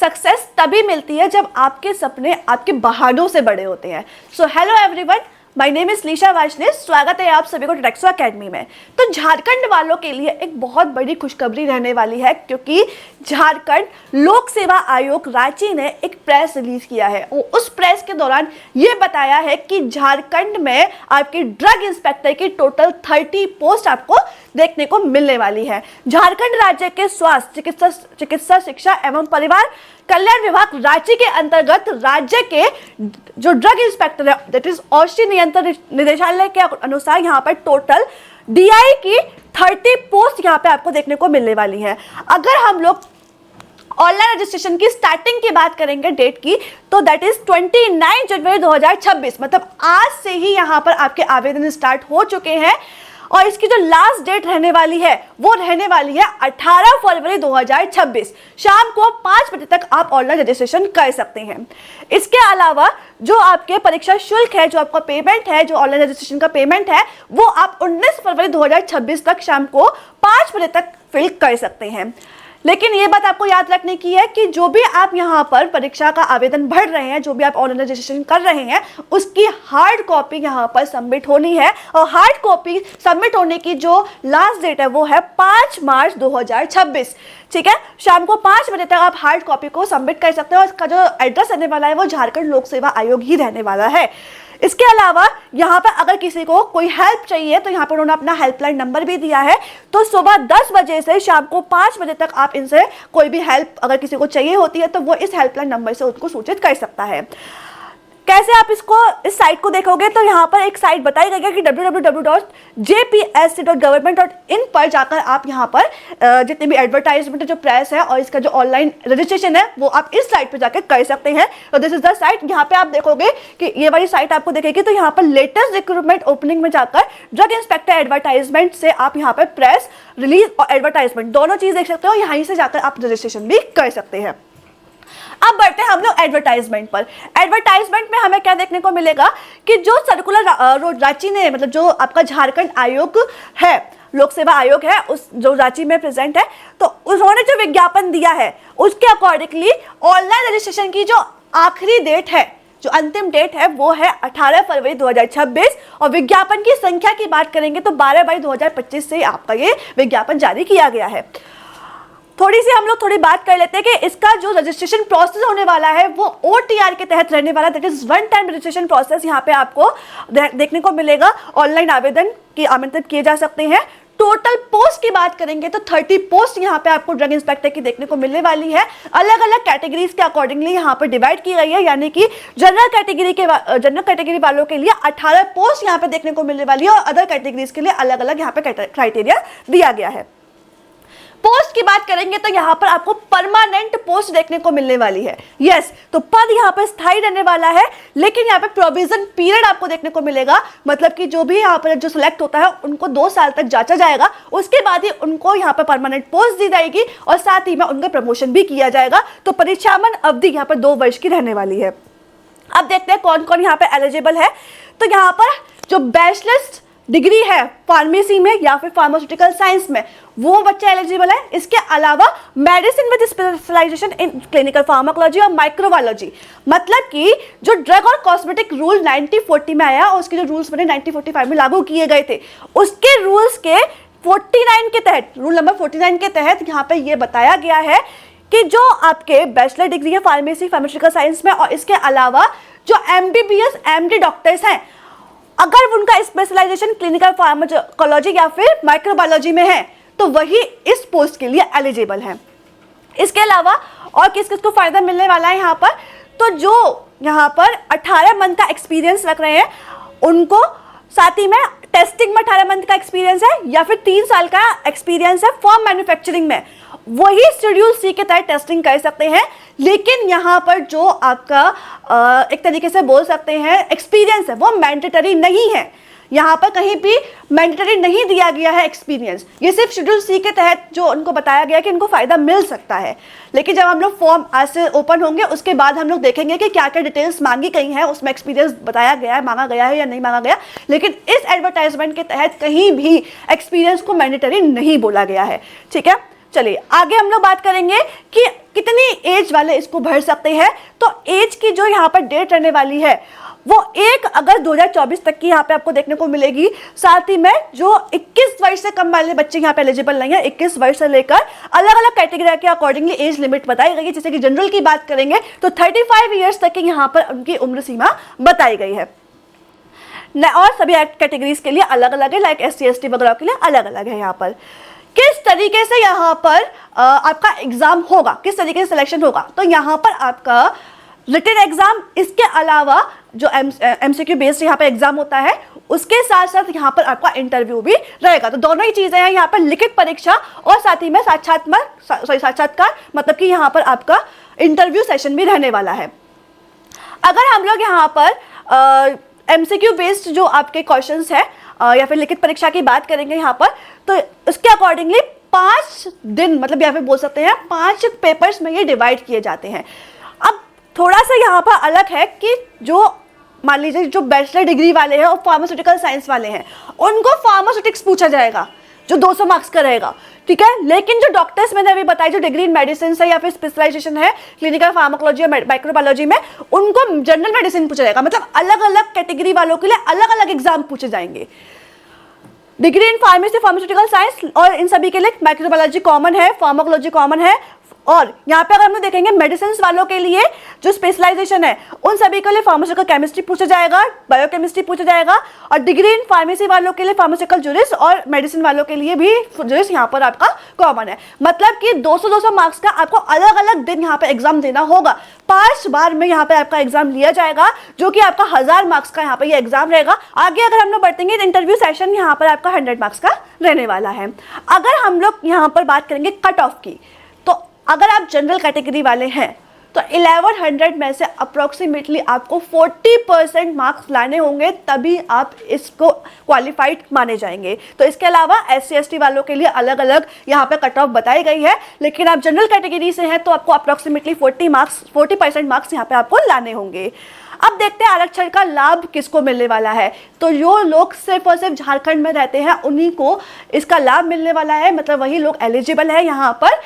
Success तभी मिलती है जब आपके सपने आपके बहानों से बड़े होते हैं। So hello everyone, my name is Lisha Wajne. स्वागत है आप सभी को टेक्सो एकेडमी में। तो झारखंड वालों के लिए एक बहुत बड़ी खुशखबरी रहने वाली है, क्योंकि झारखंड लोक सेवा आयोग रांची ने एक प्रेस रिलीज किया है और उस प्रेस के दौरान ये बताया है कि झारखंड में आपके ड्रग इंस्पेक्टर की टोटल 30 पोस्ट आपको देखने को मिलने वाली है। झारखंड राज्य के स्वास्थ्य चिकित्सा शिक्षा एवं परिवार कल्याण विभाग रांची के अंतर्गत राज्य के जो ड्रग इंस्पेक्टर है, दैट इज औषधि नियंत्रण निदेशालय के अनुसार यहाँ पर टोटल डीआई की 30 पोस्ट यहाँ पे आपको देखने को मिलने वाली है। अगर हम लोग ऑनलाइन रजिस्ट्रेशन की स्टार्टिंग की बात करेंगे डेट की, तो दैट इज 29 जनवरी 2026, मतलब आज से ही यहाँ पर आपके आवेदन स्टार्ट हो चुके हैं और इसकी जो लास्ट डेट रहने वाली है वो रहने वाली है 18 फरवरी 2026 शाम को 5 बजे तक आप ऑनलाइन रजिस्ट्रेशन कर सकते हैं। इसके अलावा जो आपके परीक्षा शुल्क है, जो आपका पेमेंट है, जो ऑनलाइन रजिस्ट्रेशन का पेमेंट है, वो आप 19 फरवरी 2026 तक शाम को 5 बजे तक फिल कर सकते हैं। लेकिन ये बात आपको याद रखने की है कि जो भी आप यहाँ पर परीक्षा का आवेदन भर रहे हैं, जो भी आप ऑनलाइन रजिस्ट्रेशन कर रहे हैं, उसकी हार्ड कॉपी यहाँ पर सबमिट होनी है और हार्ड कॉपी सबमिट होने की जो लास्ट डेट है वो है 5 मार्च 2026। ठीक है, शाम को 5 बजे तक आप हार्ड कॉपी को सबमिट कर सकते हैं और इसका जो एड्रेस रहने वाला है वो झारखंड लोक सेवा आयोग ही रहने वाला है। इसके अलावा यहाँ पर अगर किसी को कोई हेल्प चाहिए तो यहाँ पर उन्होंने अपना हेल्पलाइन नंबर भी दिया है, तो सुबह 10 बजे से शाम को 5 बजे तक आप इनसे कोई भी हेल्प अगर किसी को चाहिए होती है तो वो इस हेल्पलाइन नंबर से उनको सूचित कर सकता है। कैसे आप इस साइट को देखोगे, तो यहाँ पर एक साइट बताई गई है कि www.jpsc.government.in पर जाकर आप यहाँ पर जितनी भी एडवर्टाइजमेंट जो प्रेस है और इसका जो ऑनलाइन रजिस्ट्रेशन है वो आप इस साइट पर जाकर कर सकते हैं। तो दिस इज द साइट। यहाँ पे आप देखोगे कि ये वाली साइट आपको देखेगी, तो यहाँ पर लेटेस्ट रिक्रूटमेंट ओपनिंग में जाकर ड्रग इंस्पेक्टर एडवर्टाइजमेंट से आप यहाँ पर प्रेस रिलीज और एडवर्टाइजमेंट दोनों चीज देख सकते हो। यहीं से जाकर आप रजिस्ट्रेशन भी कर सकते हैं। अब बढ़ते हैं हम लोग एडवर्टाइजमेंट पर। एडवर्टाइजमेंट में हमें क्या देखने को मिलेगा कि जो सर्कुलर रांची ने, मतलब जो आपका झारखंड आयोग है, लोक सेवा आयोग है, उस जो रांची में प्रेजेंट है, तो उन्होंने जो विज्ञापन दिया है उसके अकॉर्डिंगली ऑनलाइन रजिस्ट्रेशन की जो आखिरी डेट है, जो अंतिम डेट है वो है 18 फरवरी 2026 और विज्ञापन की संख्या की बात करेंगे तो 12 मई 2025 से आपका ये विज्ञापन जारी किया गया है। हम लोग थोड़ी बात कर लेते हैं कि इसका जो रजिस्ट्रेशन प्रोसेस होने वाला है वो OTR के तहत रहने वाला, that is one time registration process यहाँ पे आपको देखने को मिलेगा। ऑनलाइन आवेदन की आमंत्रित किए जा सकते हैं। टोटल पोस्ट की बात करेंगे तो 30 पोस्ट यहाँ पे आपको ड्रग इंस्पेक्टर की देखने को मिलने वाली है। अलग अलग कैटेगरीज के अकॉर्डिंगली यहाँ पर डिवाइड की गई है, यानी कि जनरल कैटेगरी वालों के लिए 18 पोस्ट यहाँ पे देखने को मिलने वाली है और अदर कैटेगरीज के लिए अलग अलग यहाँ पे क्राइटेरिया दिया गया है। पोस्ट की बात करेंगे तो यहाँ पर आपको परमानेंट पोस्ट देखने को मिलने वाली है। यस, तो पद यहाँ पर स्थायी रहने वाला है, लेकिन यहाँ पे प्रोविजन पीरियड आपको देखने को मिलेगा, मतलब कि जो भी यहाँ पर जो सिलेक्ट होता है उनको 2 साल तक जांचा जाएगा, उसके बाद ही उनको यहाँ पर परमानेंट पोस्ट दी जाएगी और साथ ही में उनका प्रमोशन भी किया जाएगा। तो परीक्षामन अवधि यहाँ पर 2 वर्ष की रहने वाली है। अब देखते हैं कौन कौन यहाँ पर एलिजिबल है। तो यहाँ पर जो बैचलर्स डिग्री है फार्मेसी में या फिर फार्मास्यूटिकल साइंस में, वो बच्चा एलिजिबल है। इसके अलावा medicine with specialisation in clinical pharmacology और माइक्रोबायोलॉजी, मतलब कि जो ड्रग और कॉस्मेटिक रूल 1940 में आया और उसके जो रूल्स बने 1945 में लागू किए गए थे, उसके रूल्स के 49 के तहत, रूल नंबर 49 के तहत यहाँ पे ये बताया गया है कि जो आपके बैचलर डिग्री है फार्मेसी फार्मास्यूटिकल साइंस में और इसके अलावा जो MBBS MD डॉक्टर्स हैं, अगर उनका स्पेशलाइजेशन क्लिनिकल फार्माकोलॉजी या फिर माइक्रोबायोलॉजी में है तो वही इस पोस्ट के लिए एलिजिबल है। इसके अलावा और किस किस को फायदा मिलने वाला है यहाँ पर, तो जो यहाँ पर 18 मंथ का एक्सपीरियंस रख रहे हैं उनको, साथ ही में टेस्टिंग में 18 मंथ का एक्सपीरियंस है या फिर 3 साल का एक्सपीरियंस है फॉर्म मैन्युफैक्चरिंग में, वही शेड्यूल C के तहत टेस्टिंग कर सकते हैं। लेकिन यहाँ पर जो आपका एक तरीके से बोल सकते हैं एक्सपीरियंस है वो मैंडेटरी नहीं है। यहाँ पर कहीं भी मैंडेटरी नहीं दिया गया है एक्सपीरियंस, ये सिर्फ शेड्यूल C के तहत जो उनको बताया गया कि इनको फायदा मिल सकता है। लेकिन जब हम लोग फॉर्म आज से ओपन होंगे उसके बाद हम लोग देखेंगे कि क्या क्या डिटेल्स मांगी गई हैं, उसमें एक्सपीरियंस बताया गया है, मांगा गया है या नहीं मांगा गया। लेकिन इस एडवर्टाइजमेंट के तहत कहीं भी एक्सपीरियंस को मैंडेटरी नहीं बोला गया है। ठीक है, चलिए आगे हम लोग बात करेंगे कि कितनी एज वाले इसको भर सकते हैं। तो एज की जो यहाँ पर डेट रहने वाली है वो 1 अगस्त 2024 तक की यहाँ पे आपको देखने को मिलेगी। साथ ही में जो 21 वर्ष से कम वाले बच्चे यहाँ पे एलिजिबल नहीं है, 21 वर्ष से लेकर अलग अलग कैटेगरी के अकॉर्डिंगली एज लिमिट बताई गई है। जैसे कि जनरल की बात करेंगे तो 35 ईयर्स तक की यहाँ पर उनकी उम्र सीमा बताई गई है और सभी कैटेगरीज के लिए अलग अलग है, लाइक SC ST वगैरह के लिए अलग अलग है। यहाँ पर किस तरीके से यहाँ पर आपका एग्जाम होगा, किस तरीके से सिलेक्शन होगा, तो यहाँ पर आपका रिटन एग्जाम, इसके अलावा जो MCQ बेस्ड यहाँ पर एग्जाम होता है उसके साथ साथ यहाँ पर आपका इंटरव्यू भी रहेगा। तो दोनों ही चीजें हैं यहाँ पर, लिखित परीक्षा और साथ ही में साक्षात्कार, मतलब कि यहाँ पर आपका इंटरव्यू सेशन भी रहने वाला है। अगर हम लोग यहाँ पर MCQ बेस्ड जो आपके क्वेश्चंस है या फिर लिखित परीक्षा की बात करेंगे यहाँ पर, तो इसके अकॉर्डिंगली 5 दिन, मतलब यहाँ पे बोल सकते हैं 5 पेपर्स में ये डिवाइड किए जाते हैं। अब थोड़ा सा यहाँ पर अलग है कि जो मान लीजिए जो बैचलर डिग्री वाले हैं और फार्मास्यूटिकल साइंस वाले हैं उनको फार्मास्यूटिक्स पूछा जाएगा जो 200 मार्क्स का रहेगा, ठीक है। लेकिन जो डॉक्टर्स मैंने अभी बताया जो डिग्री इन मेडिसिन है या फिर स्पेशलाइजेशन है क्लिनिकल फार्माकोलॉजी और माइक्रोबायोलॉजी में, उनको जनरल मेडिसिन पूछा जाएगा। मतलब अलग अलग कैटेगरी वालों के लिए अलग अलग एग्जाम पूछे जाएंगे। Degree in pharmacy, pharmaceutical science और इन सभी के लिए माइक्रोबायोलॉजी कॉमन है, फार्माकोलॉजी कॉमन है। और यहाँ पे अगर हम लोग देखेंगे मेडिसिन वालों के लिए जो स्पेशलाइजेशन है उन सभी के लिए फार्मास्यूटिकल केमिस्ट्री पूछा जाएगा, बायोकेमिस्ट्री पूछा जाएगा। और डिग्री इन फार्मेसी वालों के लिए फार्मास्यूटिकल जूरिस और मेडिसिन वालों के लिए भी जूरिस यहाँ पर आपका कॉमन है। मतलब कि 200 मार्क्स का आपको अलग अलग दिन यहाँ पे एग्जाम देना होगा। 5 बार में यहाँ पे आपका एग्जाम लिया जाएगा जो कि आपका 1000 मार्क्स का यहाँ पे ये एग्जाम रहेगा। आगे अगर हम लोग बढ़ेंगे तो इंटरव्यू सेशन यहाँ पर आपका 100 मार्क्स का रहने वाला है। अगर हम लोग यहाँ पर बात करेंगे कट ऑफ की, तो अगर आप जनरल कैटेगरी वाले हैं तो 1100 में से अप्रोक्सीमेटली आपको 40% मार्क्स लाने होंगे, तभी आप इसको क्वालिफाइड माने जाएंगे। तो इसके अलावा SC ST वालों के लिए अलग अलग यहाँ पे कट ऑफ बताई गई है, लेकिन आप जनरल कैटेगरी से हैं तो आपको अप्रोक्सीमेटली 40% मार्क्स यहाँ पे आपको लाने होंगे। अब देखते हैं आरक्षण का लाभ किसको मिलने वाला है। तो जो लोग सिर्फ और सिर्फ झारखंड में रहते हैं उन्हीं को इसका लाभ मिलने वाला है, मतलब वही लोग एलिजिबल है यहाँ पर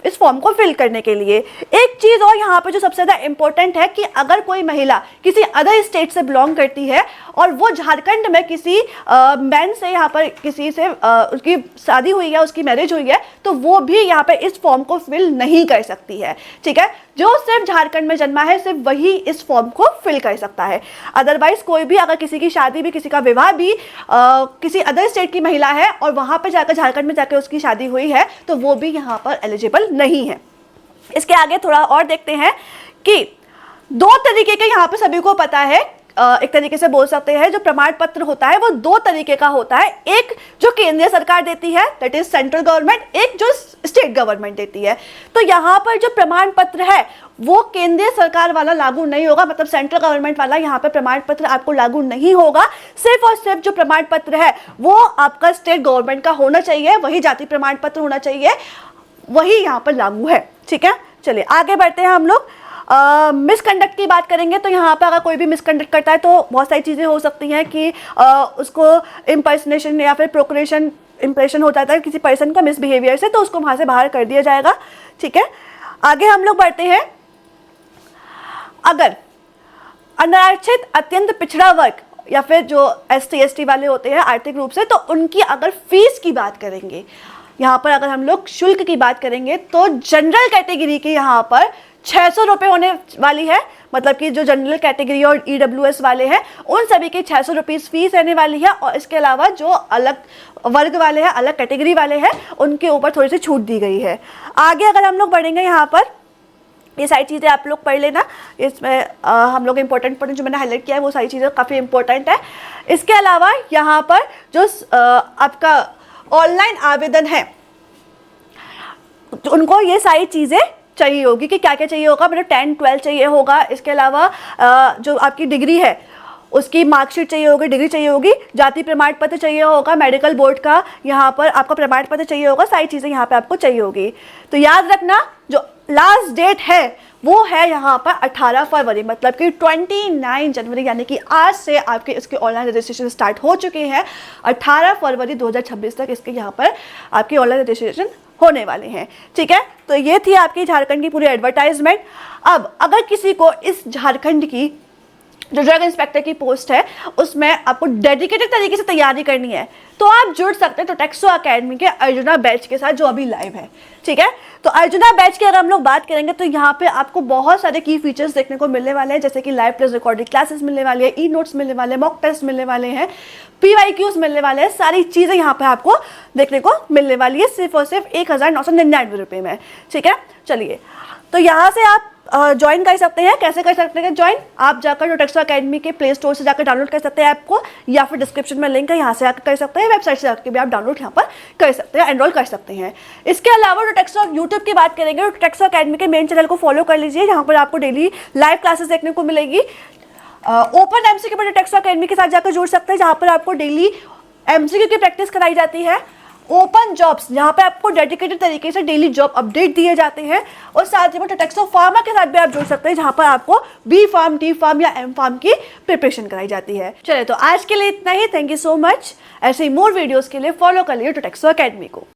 इस फॉर्म को फिल करने के लिए। एक चीज और यहाँ पे जो सबसे ज्यादा इंपॉर्टेंट है कि अगर कोई महिला किसी अदर स्टेट से बिलोंग करती है और वो झारखंड में किसी मैन से यहाँ पर किसी से उसकी शादी हुई है, उसकी मैरिज हुई है, तो वो भी यहाँ पे इस फॉर्म को फिल नहीं कर सकती है, ठीक है। जो सिर्फ झारखंड में जन्मा है सिर्फ वही इस फॉर्म को फिल कर सकता है। अदरवाइज कोई भी, अगर किसी की शादी भी, किसी का विवाह भी किसी अदर स्टेट की महिला है और वहां पे जाकर झारखंड में जाकर उसकी शादी हुई है तो वो भी यहाँ पर एलिजिबल नहीं है। इसके आगे थोड़ा और देखते हैं कि 2 तरीके के यहाँ पे सभी को पता है, एक तरीके से बोल सकते हैं जो प्रमाण पत्र होता है वो 2 तरीके का होता है। एक जो केंद्रीय सरकार देती है, दैट इज सेंट्रल गवर्नमेंट, एक जो स्टेट गवर्नमेंट देती है। तो यहाँ पर जो प्रमाण पत्र है वो केंद्रीय सरकार वाला लागू नहीं होगा, मतलब सेंट्रल गवर्नमेंट वाला यहाँ पे प्रमाण पत्र आपको लागू नहीं होगा। सिर्फ और सिर्फ जो प्रमाण पत्र है वो आपका स्टेट गवर्नमेंट का होना चाहिए, वही जाति प्रमाण पत्र होना चाहिए, वही यहाँ पर लागू है, ठीक है। चलिए आगे बढ़ते हैं हम लोग। मिसकंडक्ट की बात करेंगे तो यहाँ पे अगर कोई भी मिसकंडक्ट करता है तो बहुत सारी चीज़ें हो सकती हैं कि उसको इम्पर्सनेशन या फिर प्रोक्रेशन इंप्रेशन हो जाता है किसी पर्सन का मिसबिहेवियर से, तो उसको वहाँ से बाहर कर दिया जाएगा, ठीक है। आगे हम लोग बढ़ते हैं। अगर अनारक्षित अत्यंत पिछड़ा वर्ग या फिर जो SC ST वाले होते हैं आर्थिक रूप से, तो उनकी अगर फीस की बात करेंगे, यहाँ पर अगर हम लोग शुल्क की बात करेंगे तो जनरल कैटेगरी की यहाँ पर 600 रुपये होने वाली है। मतलब कि जो जनरल कैटेगरी और EWS वाले हैं उन सभी की 600 रुपीज़ फीस रहने वाली है। और इसके अलावा जो अलग वर्ग वाले हैं, अलग कैटेगरी वाले हैं, उनके ऊपर थोड़ी सी छूट दी गई है। आगे अगर हम लोग बढ़ेंगे यहाँ पर, ये सारी चीज़ें आप लोग पढ़ लेना, इसमें हम लोग इंपॉर्टेंट जो मैंने हाईलाइट किया है वो सारी चीज़ें काफ़ी इंपॉर्टेंट है। इसके अलावा यहाँ पर जो आपका ऑनलाइन आवेदन है तो उनको ये सारी चीज़ें चाहिए होगी कि क्या क्या चाहिए होगा, मतलब 10, 12 चाहिए होगा। इसके अलावा जो आपकी डिग्री है उसकी मार्कशीट चाहिए होगी, डिग्री चाहिए होगी, जाति प्रमाण पत्र चाहिए होगा, मेडिकल बोर्ड का यहाँ पर आपका प्रमाण पत्र चाहिए होगा, सारी चीज़ें यहाँ पे आपको चाहिए होगी। तो याद रखना जो लास्ट डेट है वो है यहाँ पर 18 फरवरी, मतलब कि 29 जनवरी, यानी कि आज से आपके इसके ऑनलाइन रजिस्ट्रेशन स्टार्ट हो चुके हैं। 18 फरवरी 2026 तक इसके यहाँ पर आपकी ऑनलाइन रजिस्ट्रेशन होने वाले हैं। ठीक है, तो ये थी आपकी झारखंड की पूरी एडवर्टाइजमेंट। अब अगर किसी को इस झारखंड की जो ड्रग इंस्पेक्टर की पोस्ट है उसमें आपको डेडिकेटेड तरीके से तैयारी करनी है तो आप जुड़ सकते हैं टोटेक्सो अकेडमी के अर्जुना बैच के साथ जो अभी लाइव है। ठीक है, तो अर्जुना बैच की अगर हम लोग बात करेंगे तो यहाँ पे आपको बहुत सारे की फीचर्स देखने को मिलने वाले हैं, जैसे कि लाइव प्लस रिकॉर्डेड क्लासेस मिलने वाली है, ई नोट्स मिलने वाले हैं, मॉक टेस्ट मिलने वाले हैं, PYQs मिलने वाले हैं, सारी चीज़ें यहाँ पे आपको देखने को मिलने वाली है सिर्फ और सिर्फ 1999 रुपये में। ठीक है, चलिए तो यहाँ से आप ज्वाइन कर सकते हैं। कैसे कर सकते हैं ज्वाइन? आप जाकर टोटेक्सो अकेडमी के प्ले स्टोर से जाकर डाउनलोड कर सकते हैं ऐप को, या फिर डिस्क्रिप्शन में लिंक है यहाँ से आकर कर सकते हैं, वेबसाइट से जाकर भी आप डाउनलोड यहाँ पर कर सकते हैं, एनरोल कर सकते हैं। इसके अलावा टोटेक्सो यूट्यूब की बात करेंगे तो टोटेक्सो अकेडमी के मेन चैनल को फॉलो कर लीजिए, जहाँ पर आपको डेली लाइव क्लासेस देखने को मिलेगी। ओपन MCQ पर टोटेक्सो अकेडमी के साथ जाकर जुड़ सकते हैं, जहाँ पर आपको डेली MCQ की प्रैक्टिस कराई जाती है। ओपन जॉब्स, जहाँ पे आपको डेडिकेटेड तरीके से डेली जॉब अपडेट दिए जाते हैं, और साथ ही में टोटेक्सो फार्मा के साथ भी आप जुड़ सकते हैं, जहाँ पर आपको B फार्म, D फार्म या M फार्म की प्रिपरेशन कराई जाती है। चलिए तो आज के लिए इतना ही। Thank you so much. ऐसे ही मोर वीडियोस के लिए फॉलो कर लीजिए टोटेक्सो अकेडमी को।